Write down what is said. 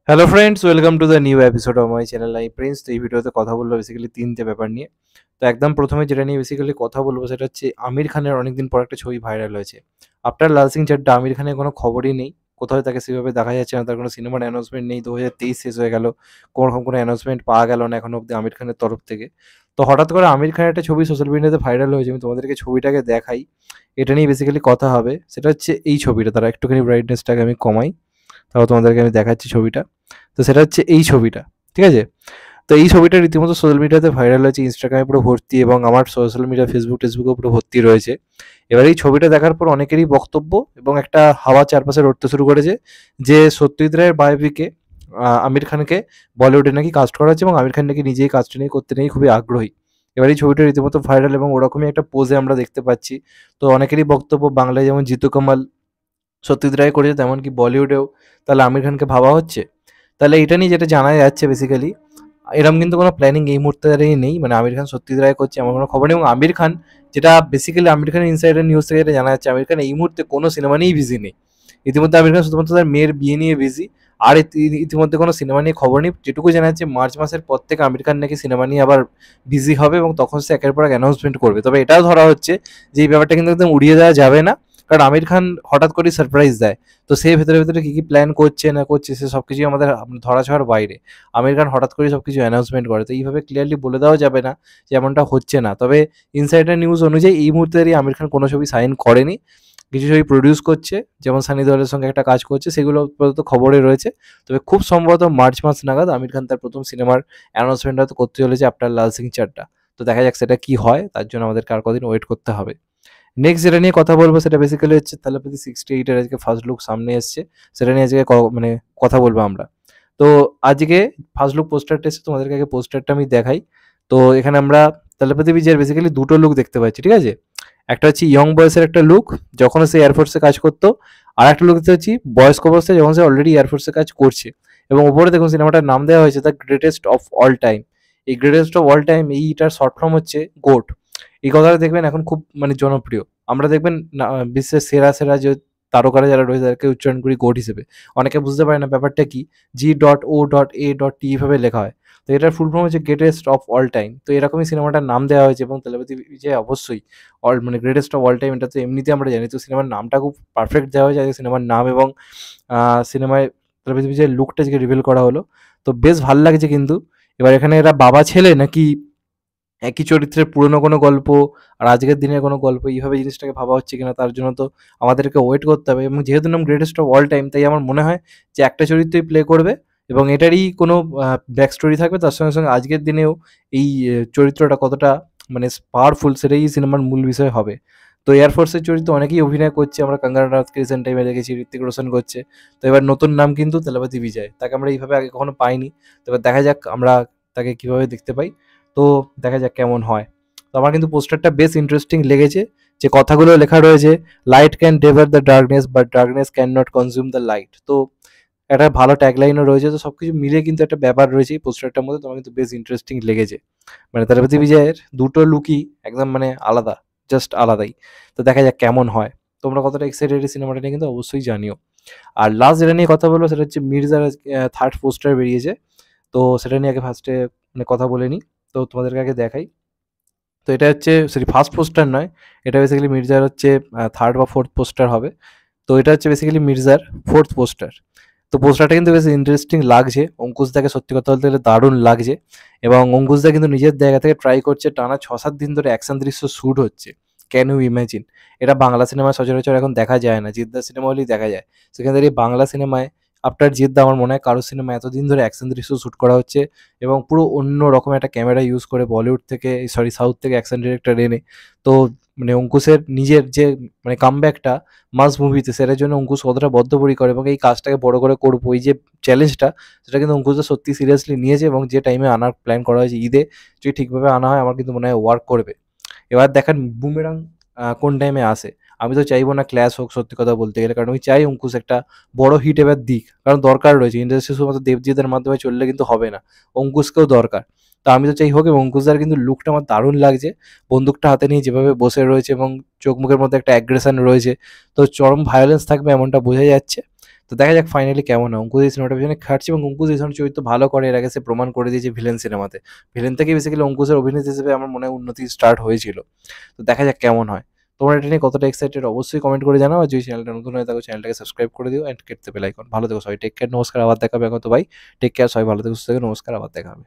Hello friends, welcome to the new episode of my channel I Prince. তো এই ভিডিওতে কথা বলবো বেসিক্যালি তিনটে ব্যাপার নিয়ে। তো একদম প্রথমে যেটা নিয়ে বেসিক্যালি কথা বলবো সেটা হচ্ছে আমির খানের অনেকদিন পর একটা ছবি ভাইরাল হয়েছে। আফটার লাল সিং চাড্ডা আমির খানের কোনো খবরই নেই, কোথাও তাকে সেভাবে দেখা যাচ্ছে না, তার কোনো সিনেমার অ্যানাউন্সমেন্ট নেই। 2023 শেষ হয়ে গেল, কোনোরকম কোনো অ্যানাউন্সমেন্ট পাওয়া গেল না এখনো অব্দি আমির খানের তরফ থেকে। তো হঠাৎ করে আমির খানের একটা ছবি সোশ্যাল মিডিয়াতে ভাইরাল হয়েছে, আমি তোমাদেরকে ছবিটাকে দেখাই। এটা নিয়ে বেসিক্যালি কথা হবে, সেটা হচ্ছে এই ছবিটা। তারা একটুখানি ব্রাইটনেসটাকে আমি কমাই, তারপর তোমাদেরকে আমি দেখাচ্ছি ছবিটা। তো সেটা হচ্ছে এই ছবিটা, ঠিক আছে? তো এই ছবিটা রীতিমতো সোশ্যাল মিডিয়াতে ভাইরাল হয়েছে, ইনস্টাগ্রামে পুরো ভর্তি এবং আমার সোশ্যাল মিডিয়া ফেসবুকেও পুরো ভর্তি রয়েছে। এবার এই ছবিটা দেখার পর অনেকেরই বক্তব্য এবং একটা হাওয়া চারপাশে উঠতে শুরু করেছে যে সত্যজিৎ রায়ের বায়োপিকে আমির খানকে বলিউডে নাকি কাস্ট করা হচ্ছে এবং আমির খান নাকি নিজেই কাজটা নিয়ে করতে নিয়ে খুবই আগ্রহী। এবার এই ছবিটা রীতিমতো ভাইরাল এবং ওরকমই একটা পোজে আমরা দেখতে পাচ্ছি। তো অনেকেরই বক্তব্য, বাংলায় যেমন জিতু কামাল সত্যজিৎ রায় করেছে তেমন কি বলিউডেও তাহলে আমির খানকে ভাবা হচ্ছে। তাহলে এটা নিয়ে যেটা জানা যাচ্ছে বেসিক্যালি, এরকম কিন্তু কোনো প্ল্যানিং এই মুহূর্তে দাঁড়িয়ে নেই, মানে আমির খান সত্যজিৎ রায় করছে এমন কোনো খবর নেই। এবং আমির খান, যেটা বেসিক্যালি আমির খানের ইনসাইডার নিউজ থেকে যেটা জানা যাচ্ছে, আমির খান এই মুহূর্তে কোনো সিনেমা নিয়েই বিজি নেই। ইতিমধ্যে আমির খান শুধুমাত্র তার মেয়ের বিয়ে নিয়ে বিজি, আর ইতিমধ্যে কোনো সিনেমা নিয়ে খবর নেই। যেটুকু জানা যাচ্ছে মার্চ মাসের পর থেকে আমির খান নাকি সিনেমা নিয়ে আবার বিজি হবে এবং তখন সে একের পর এক অ্যানাউন্সমেন্ট করবে। তবে এটাও ধরা হচ্ছে যে এই ব্যাপারটা কিন্তু একদম উড়িয়ে দেওয়া যাবে না, কারণ আমির খান হঠাৎ করেই সারপ্রাইজ দেয়। তো সে ভেতরে ভেতরে কী কী প্ল্যান করছে না করছে সে সব কিছুই আমাদের ধরাছোঁয়ার বাইরে। আমির খান হঠাৎ করেই সব কিছু অ্যানাউন্সমেন্ট করে, তো এইভাবে ক্লিয়ারলি বলে দেওয়া যাবে না যে এমনটা হচ্ছে না। তবে ইনসাইডার নিউজ অনুযায়ী এই মুহূর্তে দাঁড়িয়ে আমির খান কোনো ছবি সাইন করেনি, কিছু ছবি প্রডিউস করছে, যেমন সানি দেওয়ালের সঙ্গে একটা কাজ করছে, সেগুলো আপাতত খবরে রয়েছে। তবে খুব সম্ভবত মার্চ মাস নাগাদ আমির খান তার প্রথম সিনেমার অ্যানাউন্সমেন্ট হয়তো করতে চলেছে আফটার লাল সিং চাড্ডা। তো দেখা যাক সেটা কি হয়, তার জন্য আমাদেরকে আর কদিন ওয়েট করতে হবে। নেক্সট যেটা নিয়ে কথা বলবো সেটা বেসিক্যালি হচ্ছে থালাপতি 68 এর আজকে ফার্স্ট লুক সামনে এসছে, সেটা নিয়ে আজকে মানে কথা বলবো আমরা। তো আজকে ফার্স্ট লুক পোস্টারটা এসেছে, তোমাদেরকে আগে পোস্টারটা আমি দেখাই। তো এখানে আমরা থালাপতি বিজয়ের বেসিক্যালি দুটো লুক দেখতে পাচ্ছি, ঠিক আছে? একটা হচ্ছে ইয়ং বয়সের একটা লুক, যখন সে এয়ারফোর্সে কাজ করতো, আর একটা লুক দেখতে পাচ্ছি বয়স্ক অবস্থায় যখন সে অলরেডি এয়ারফোর্সে কাজ করছে। এবং ওপরে দেখুন সিনেমাটার নাম দেওয়া হয়েছে the greatest of all time. এই গ্রেটেস্ট অফ অল টাইম এইটার শর্ট ফর্ম হচ্ছে গোট। এই কথাটা দেখবেন এখন খুব মানে জনপ্রিয়। আমরা দেখবেন বিশ্বের সেরা সেরা যে তারকারা যারা রয়েছে তাদেরকে উচ্চারণ করি গোট হিসেবে। অনেকে বুঝতে পারে না ব্যাপারটা কি, G.O.A.T এভাবে লেখা হয়। তো এটার ফুল ফর্ম হচ্ছে গ্রেটেস্ট অফ অল টাইম। তো এরকমই সিনেমাটার নাম দেওয়া হয়েছে এবং তেলাপতি বিজয় অবশ্যই মানে গ্রেটেস্ট অফ অল টাইম, এটা তো এমনিতে আমরা জানি। তো সিনেমার নামটা খুব পারফেক্ট দেওয়া হয়েছে, সিনেমার নাম এবং সিনেমায় তেলাপতি বিজয়ের লুকটা আজকে রিভিল করা হলো। তো বেশ ভাল লাগছে কিন্তু। এবার এখানে এরা বাবা ছেলে নাকি একই চরিত্রের পুরনো কোনো গল্প আর আজকের দিনের কোনো গল্প, এইভাবে জিনিসটাকে ভাবা হচ্ছে কিনা তার জন্য তো আমাদেরকে ওয়েট করতে হবে। এবং যেহেতু নাম গ্রেটেস্ট অফ অল টাইম, তাই আমার মনে হয় যে একটা চরিত্রই প্লে করবে এবং এটারই কোনো ব্যাক স্টোরি থাকবে। তার সঙ্গে সঙ্গে আজকের দিনেও এই চরিত্রটা কতটা মানে পাওয়ারফুল সেটাই এই সিনেমার মূল বিষয় হবে। তো এয়ারফোর্সের চরিত্র অনেকেই অভিনয় করছে, আমরা কাঙ্গনা রানাউতকে রিসেন্ট টাইমে দেখেছি, ঋত্বিক রোশন করছে। তো এবার নতুন নাম কিন্তু তেলাপতি বিজয়, তাকে আমরা এইভাবে আগে কখনো পাইনি। তো এবার দেখা যাক আমরা তাকে কীভাবে দেখতে পাই। তো দেখা যাক কেমন হয়। তো আমার কিন্তু পোস্টারটা বেশ ইন্টারেস্টিং লেগেছে, যে কথাগুলো লেখা রয়েছে, light can devour the darkness but darkness can not consume the light. তো একটা ভালো ট্যাগলাইনও রয়েছে। তো সবকিছু মিলিয়ে কিন্তু একটা ব্যাপার রয়েছে এই পোস্টারটার মধ্যে। তো আমার কিন্তু বেশ ইন্টারেস্টিং লেগেছে। মানে তারাপতি বিজয়ের দুটো লুকই একদম মানে আলাদা, জাস্ট আলাদাই। তো দেখা যাক কেমন হয়। তোমরা কতটা এক্সাইটেড এই সিনেমাটা নিয়ে কিন্তু অবশ্যই জানিও। আর লাস্ট যেটা নিয়ে কথা বলবো সেটা হচ্ছে মির্জার থার্ড পোস্টার বেরিয়েছে। তো সেটা নিয়ে আগে ফার্স্টে মানে কথা বলে নিই। তো তোমাদেরকে আগে দেখাই। তো এটা হচ্ছে সরি ফার্স্ট পোস্টার নয়, এটা বেসিক্যালি মির্জার হচ্ছে থার্ড বা ফোর্থ পোস্টার হবে। তো এটা হচ্ছে বেসিক্যালি মির্জার ফোর্থ পোস্টার। তো পোস্টারটা কিন্তু বেশ ইন্টারেস্টিং লাগছে। অঙ্কুশদাকে সত্যি কথা বলতে গেলে দারুণ লাগছে এবং অঙ্কুশদা কিন্তু নিজের জায়গা থেকে ট্রাই করছে, টানা 6-7 দিন ধরে অ্যাকশন দৃশ্য শ্যুট হচ্ছে। Can you imagine? এটা বাংলা সিনেমায় সচরাচর এখন দেখা যায় না, জিদ্দার সিনেমা হলেই দেখা যায়। সেখানে দাঁড়িয়ে বাংলা সিনেমায় আফটার জিদ্দা আমার মনে হয় কারো সিনেমা এতদিন ধরে অ্যাকশন দৃশ্য শ্যুট করা হচ্ছে এবং পুরো অন্য রকম একটা ক্যামেরা ইউজ করে বলিউড থেকে সরি সাউথ থেকে অ্যাকশন ডিরেক্টর এনে। তো মানে অঙ্কুশের নিজের যে মানে কামব্যাকটা মাস মুভিতে, সেটার জন্য অঙ্কুশ কতটা বদ্ধপরিকর এবং এই কাজটাকে বড় করে করবো, এই যে চ্যালেঞ্জটা, সেটা কিন্তু অঙ্কুশদা সত্যি সিরিয়াসলি নিয়েছে এবং যে টাইমে আনার প্ল্যান করা হয়েছে ঈদে, যদি ঠিকভাবে আনা হয় আমার কিন্তু মনে হয় ওয়ার্ক করবে। এবার দেখান বুমেরাং কোন টাইমে আসে। আমি তো চাইবো না ক্ল্যাশ হোক সত্যি কথা বলতে গেলে, কারণ আমি চাই অঙ্কুশ একটা বড় হিট এবার দিক, কারণ দরকার রয়েছে। ইন্ডাস্ট্রি শুধুমাত্র দেবজিতের মাধ্যমে চললে কিন্তু হবে না, অঙ্কুশকেও দরকার। তো আমি তো চাই হোক। এবং অঙ্কুশদার কিন্তু লুকটা আমার দারুণ লাগছে, বন্দুকটা হাতে নিয়ে যেভাবে বসে রয়েছে এবং চোখ মুখের মধ্যে একটা অ্যাগ্রেশন রয়েছে। তো চরম ভায়োলেন্স থাকবে এমনটা বোঝা যাচ্ছে। তো দেখা যাক ফাইনালি কেমন হয়। অঙ্কুশ এই সিনেমাটার পেছনে খাটছে এবং অঙ্কুশ এই ধরনের চরিত্র ভালো করে, এর আগে সে প্রমাণ করে দিয়েছে ভিলেন সিনেমাতে। ভিলেন থেকেই বেসিক্যালি অঙ্কুশের অভিনেতা হিসেবে আমার মনে হয় উন্নতি স্টার্ট হয়েছিল। তো দেখা যাক কেমন হয়। তোমরা এটা নিয়ে কতটা এক্সাইটেড অবশ্যই কমেন্ট করে জানাও। আর যদি চ্যানেলটা নতুন হয়ে থাকো চ্যানেলটাকে সাবস্ক্রাইব করে দিও and hit the bell icon. ভালো থেকো সবাই। টেক কেয়ার, নমস্কার, আবার দেখা হবে এখন তো ভাই। টেক কেয়ার, সবাই ভালো থেকো, সুস্থ থেকো, নমস্কার, আবার দেখা হবে।